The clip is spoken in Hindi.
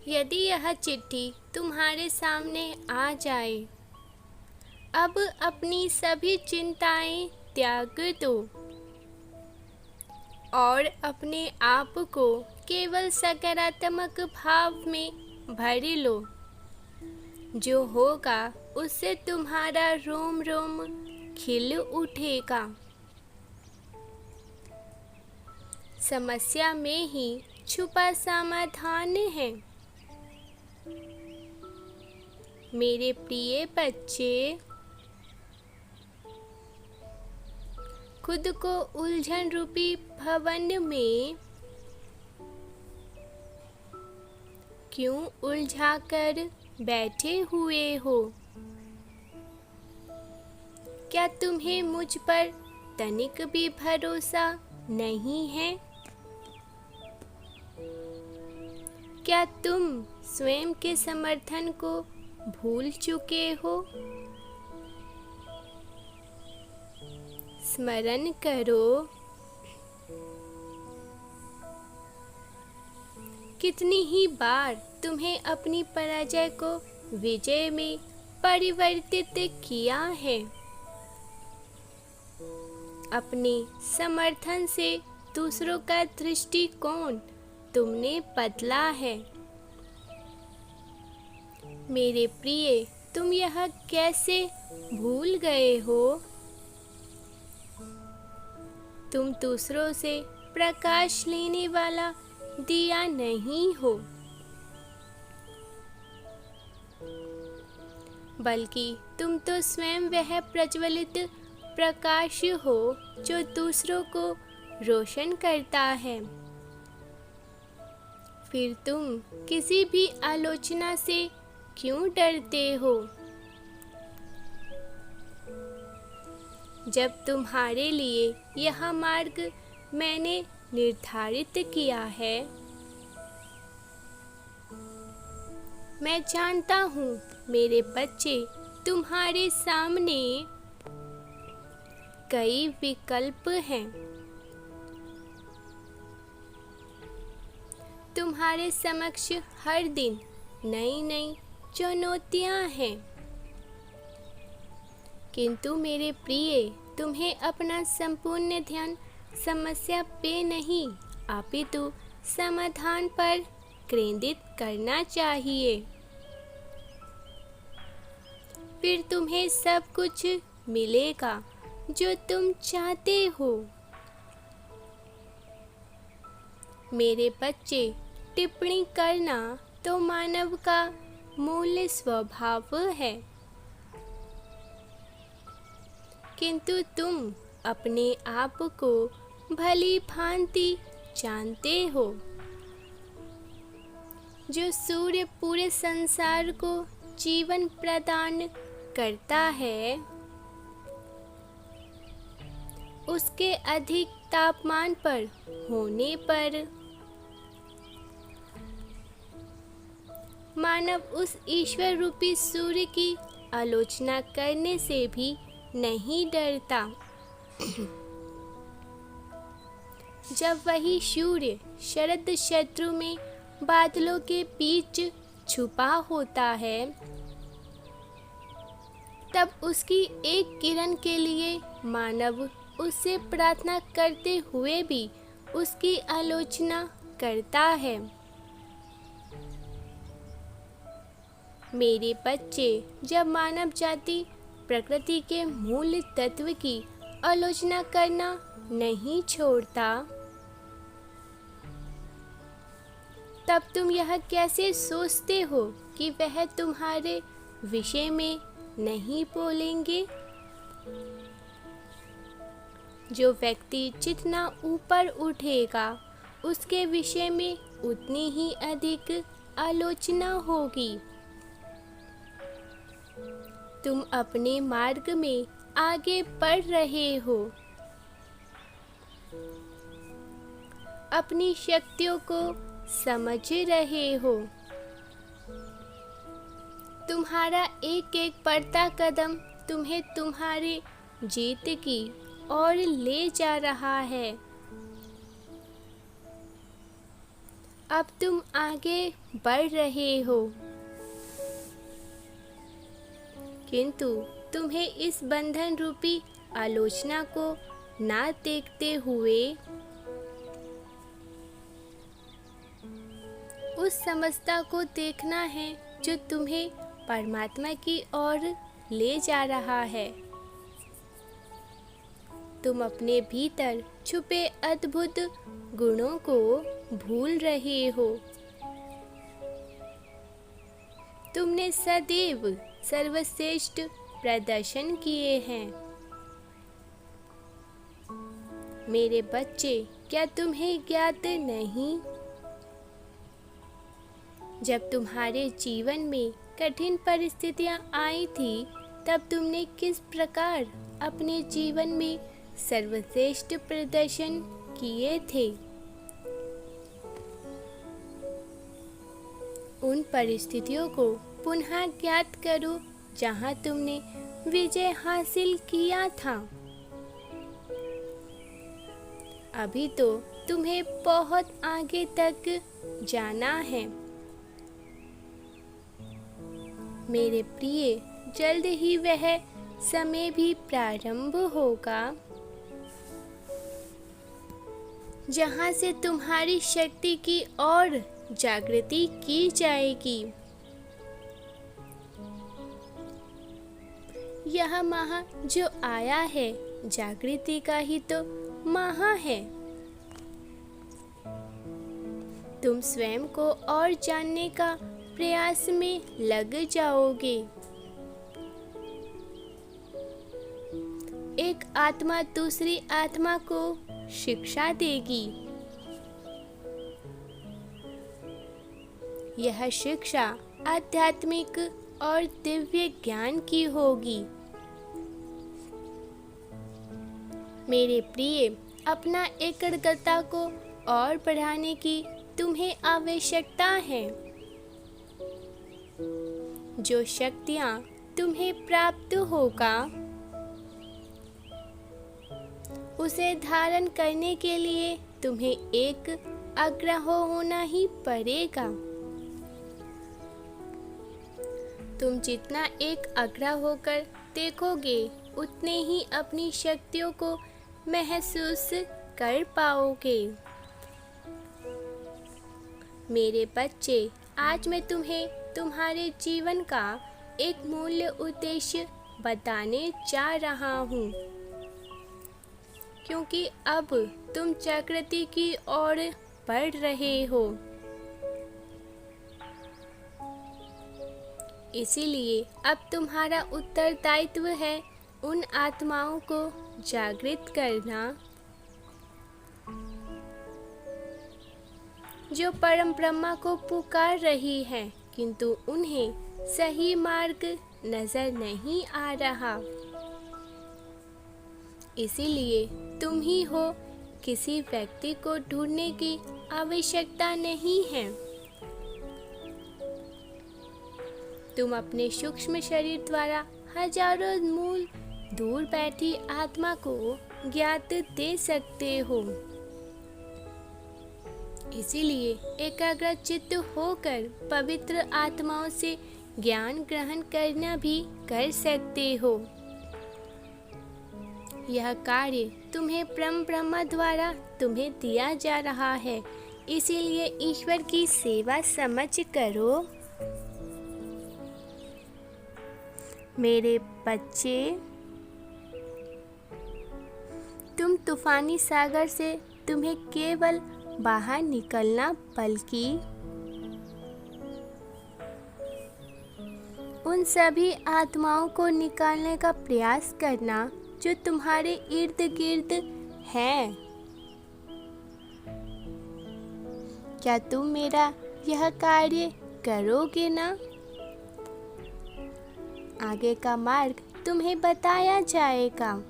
यदि यह चिट्ठी तुम्हारे सामने आ जाए, अब अपनी सभी चिंताएं त्याग दो और अपने आप को केवल सकारात्मक भाव में भर लो। जो होगा उससे तुम्हारा रोम रोम खिल उठेगा। समस्या में ही छुपा समाधान है। मेरे प्रिय बच्चे, खुद को उलझन रूपी भवन में क्यों उलझा कर बैठे हुए हो? क्या तुम्हें मुझ पर तनिक भी भरोसा नहीं है? क्या तुम स्वयं के समर्थन को भूल चुके हो? स्मरण करो, कितनी ही बार तुम्हें अपनी पराजय को विजय में परिवर्तित किया है। अपने समर्थन से दूसरों का दृष्टिकोण तुमने बदला है। मेरे प्रिय, तुम यह कैसे भूल गए हो? तुम दूसरों से प्रकाश लेने वाला दिया नहीं हो, बल्कि तुम तो स्वयं वह प्रज्वलित प्रकाश हो जो दूसरों को रोशन करता है। फिर तुम किसी भी आलोचना से क्यों डरते हो? जब तुम्हारे लिए यह मार्ग मैंने निर्धारित किया है, मैं जानता हूँ मेरे बच्चे, तुम्हारे सामने कई विकल्प हैं। तुम्हारे समक्ष हर दिन नई नई चुनौतियाँ हैं, किंतु मेरे प्रिय, तुम्हें अपना संपूर्ण ध्यान समस्या पे नहीं अपितु समाधान पर केंद्रित करना चाहिए। फिर तुम्हें सब कुछ मिलेगा जो तुम चाहते हो। मेरे बच्चे, टिप्पणी करना तो मानव का मूल स्वभाव है, किंतु तुम अपने आप को भली भांति जानते हो। जो सूर्य पूरे संसार को जीवन प्रदान करता है, उसके अधिक तापमान पर होने पर मानव उस ईश्वर रूपी सूर्य की आलोचना करने से भी नहीं डरता। जब वही सूर्य शरद ऋतु में बादलों के बीच छुपा होता है, तब उसकी एक किरण के लिए मानव उससे प्रार्थना करते हुए भी उसकी आलोचना करता है। मेरे बच्चे, जब मानव जाति प्रकृति के मूल तत्व की आलोचना करना नहीं छोड़ता, तब तुम यह कैसे सोचते हो कि वह तुम्हारे विषय में नहीं बोलेंगे? जो व्यक्ति जितना ऊपर उठेगा, उसके विषय में उतनी ही अधिक आलोचना होगी। तुम अपने मार्ग में आगे बढ़ रहे हो। अपनी शक्तियों को समझ रहे हो। तुम्हारा एक एक बढ़ता कदम तुम्हें तुम्हारे जीत की ओर ले जा रहा है। अब तुम आगे बढ़ रहे हो, किंतु तुम्हें इस बंधन रूपी आलोचना को ना देखते हुए उस समस्या को देखना है जो तुम्हें परमात्मा की ओर ले जा रहा है। तुम अपने भीतर छुपे अद्भुत गुणों को भूल रहे हो। तुमने सदैव सर्वश्रेष्ठ प्रदर्शन किए हैं। मेरे बच्चे, क्या तुम्हें ज्ञात नहीं? जब तुम्हारे जीवन में कठिन परिस्थितियां आई थी, तब तुमने किस प्रकार अपने जीवन में सर्वश्रेष्ठ प्रदर्शन किए थे। उन परिस्थितियों को पुनः ज्ञात करो जहां तुमने विजय हासिल किया था। अभी तो तुम्हें बहुत आगे तक जाना है। मेरे प्रिय, जल्द ही वह समय भी प्रारंभ होगा जहां से तुम्हारी शक्ति की और जागृति की जाएगी। यह माह जो आया है, जागृति का ही तो माह है। तुम स्वयं को और जानने का प्रयास में लग जाओगे। एक आत्मा दूसरी आत्मा को शिक्षा देगी। यह शिक्षा आध्यात्मिक और दिव्य ज्ञान की होगी। मेरे प्रिय, अपना एकाग्रता को और बढ़ाने की तुम्हें आवश्यकता है। जो शक्तियाँ तुम्हें प्राप्त होगा, उसे धारण करने के लिए तुम्हें एक आग्रह होना ही पड़ेगा। तुम जितना एक आग्रह होकर देखोगे, उतने ही अपनी शक्तियों को महसूस कर पाओगे। मेरे बच्चे, आज मैं तुम्हें तुम्हारे जीवन का एक मूल्य उद्देश्य बताने जा रहा हूँ, क्योंकि अब तुम जागृति की ओर बढ़ रहे हो। इसीलिए अब तुम्हारा उत्तरदायित्व है उन आत्माओं को जागृत करना जो परम ब्रह्मा को पुकार रही है, किंतु उन्हें सही मार्ग नजर नहीं आ रहा। इसीलिए तुम ही हो, किसी व्यक्ति को ढूंढने की आवश्यकता नहीं है। तुम अपने सूक्ष्म शरीर द्वारा हजारों मूल दूर बैठी आत्मा को ज्ञात दे सकते हो। इसीलिए एकाग्र चित्त होकर पवित्र आत्माओं से ज्ञान ग्रहण करना भी कर सकते हो। यह कार्य तुम्हें परम ब्रह्मा द्वारा तुम्हें दिया जा रहा है, इसीलिए ईश्वर की सेवा समझ करो। मेरे बच्चे, तुम तूफानी सागर से तुम्हें केवल बाहर निकलना, बल्कि उन सभी आत्माओं को निकालने का प्रयास करना जो तुम्हारे इर्द गिर्द हैं। क्या तुम मेरा यह कार्य करोगे ना? आगे का मार्ग तुम्हें बताया जाएगा।